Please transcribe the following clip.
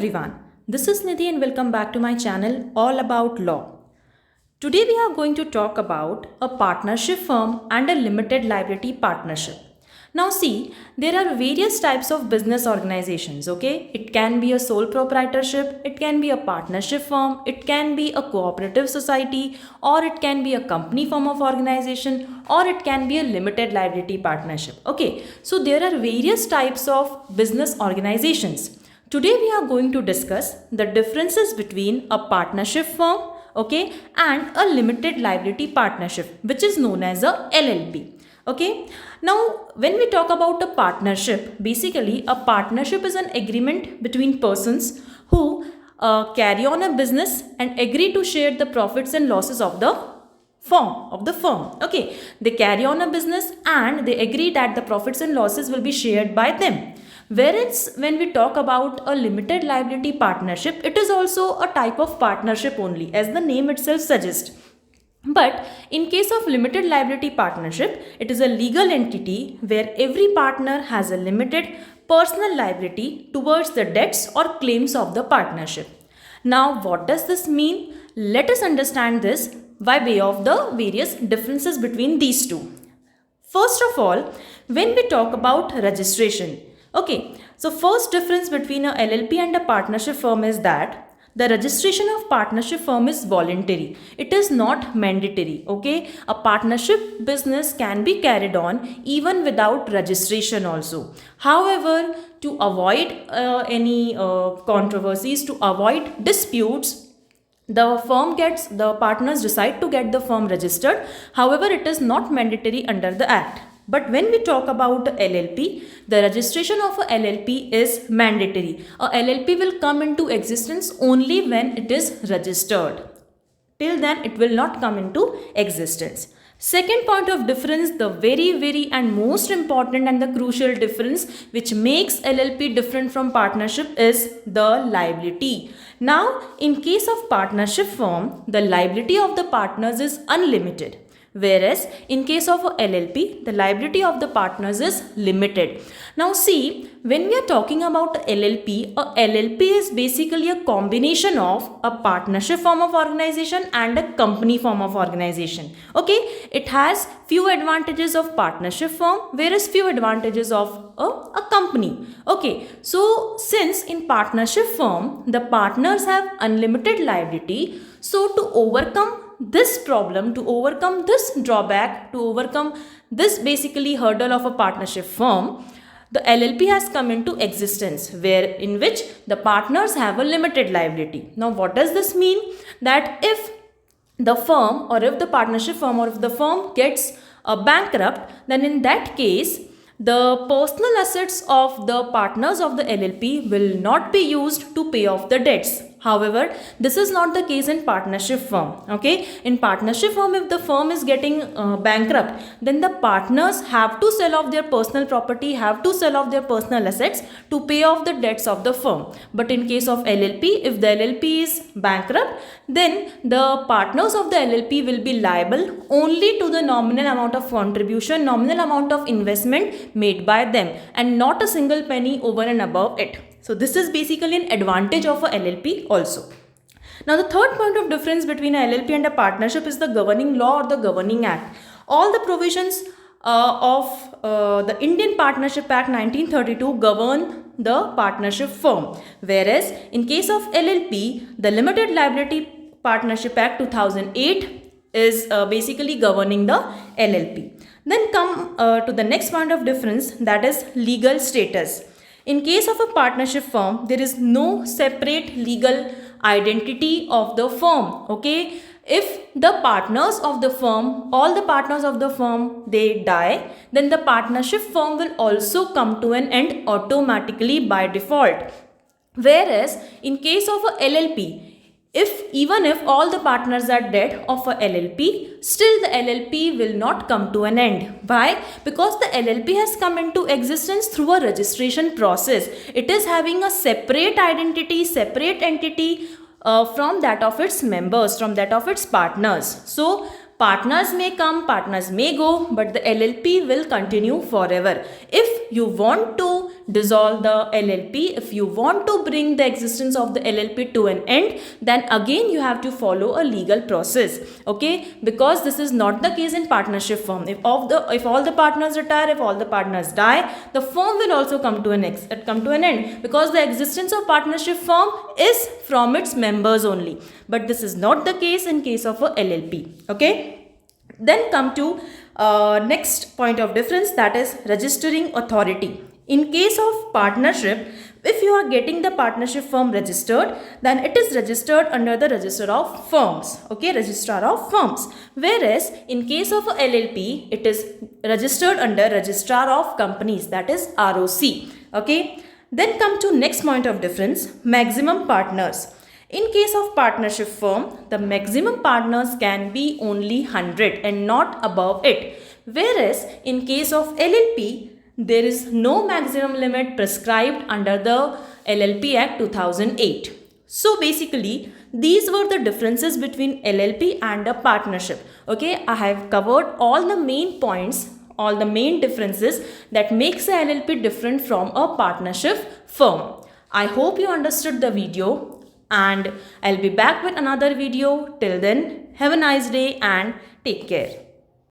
everyone. This is Nidhi and welcome back to my channel all about law. Today we are going to talk about a partnership firm and a limited liability partnership. Now see, there are various types of business organizations, okay? It can be a sole proprietorship, it can be a partnership firm, it can be a cooperative society, or it can be a company form of organization, or it can be a limited liability partnership, okay? So there are various types of business organizations. Today we are going to discuss the differences between a partnership firm, okay, and a limited liability partnership, which is known as a LLP. Okay, now when we talk about a partnership, basically a partnership is an agreement between persons who carry on a business and agree to share the profits and losses of the firm. Okay, they carry on a business and they agree that the profits and losses will be shared by them. Whereas when we talk about a limited liability partnership, it is also a type of partnership only, as the name itself suggests. But in case of limited liability partnership, it is a legal entity where every partner has a limited personal liability towards the debts or claims of the partnership. Now, what does this mean? Let us understand this by way of the various differences between these two. First of all, when we talk about registration, okay, so first difference between a LLP and a partnership firm is that the registration of partnership firm is voluntary. It is not mandatory, okay? A partnership business can be carried on even without registration also. However, to avoid any controversies, to avoid disputes, the partners decide to get the firm registered. However, it is not mandatory under the act. But when we talk about LLP, the registration of a LLP is mandatory. A LLP will come into existence only when it is registered. Till then, it will not come into existence. Second point of difference, the very and most important and the crucial difference which makes LLP different from partnership is the liability. Now, in case of partnership firm, the liability of the partners is unlimited. Whereas in case of a LLP, the liability of the partners is limited. Now see, when we are talking about a LLP is basically a combination of a partnership form of organization and a company form of organization. Okay, it has few advantages of partnership firm, whereas few advantages of a company. Okay, so since in partnership firm, the partners have unlimited liability, so to overcome this problem, to overcome this drawback, to overcome this basically hurdle of a partnership firm, the LLP has come into existence, where in which the partners have a limited liability. Now what does this mean? That if the firm or if the partnership firm or if the firm gets bankrupt, then in that case the personal assets of the partners of the LLP will not be used to pay off the debts. However, this is not the case in partnership firm. Okay, in partnership firm, if the firm is getting bankrupt, then the partners have to sell off their personal property, have to sell off their personal assets to pay off the debts of the firm. But in case of LLP, if the LLP is bankrupt, then the partners of the LLP will be liable only to the nominal amount of contribution, nominal amount of investment made by them, and not a single penny over and above it. So this is basically an advantage of a LLP also. Now the third point of difference between a LLP and a partnership is the governing law or the governing act. All the provisions of the Indian Partnership Act 1932 govern the partnership firm. Whereas in case of LLP, the Limited Liability Partnership Act 2008 is basically governing the LLP. Then come to the next point of difference, that is legal status. In case of a partnership firm, there is no separate legal identity of the firm. Okay, if the partners of the firm, all the partners of the firm, they die, then the partnership firm will also come to an end automatically by default. Whereas in case of a LLP, even if all the partners are dead of a LLP, still the LLP will not come to an end. Why? Because the LLP has come into existence through a registration process. It is having a separate identity, separate entity from that of its members, from that of its partners. So partners may come, partners may go, but the LLP will continue forever. If you want to dissolve the LLP, if you want to bring the existence of the LLP to an end, then again you have to follow a legal process. Okay, because this is not the case in partnership firm. If all the partners retire, if all the partners die, the firm will also come to an end, because the existence of partnership firm is from its members only. But this is not the case in case of a LLP. Okay, then come to next point of difference, that is registering authority. In case of partnership, if you are getting the partnership firm registered, then it is registered under the register of firms. Okay, registrar of firms. Whereas in case of a LLP, it is registered under registrar of companies, that is ROC. Okay, then come to next point of difference, maximum partners. In case of partnership firm, the maximum partners can be only 100 and not above it. Whereas in case of LLP, there is no maximum limit prescribed under the LLP Act 2008. So basically, these were the differences between LLP and a partnership. Okay, I have covered all the main points, all the main differences that makes a LLP different from a partnership firm. I hope you understood the video, and I'll be back with another video. Till then, have a nice day and take care.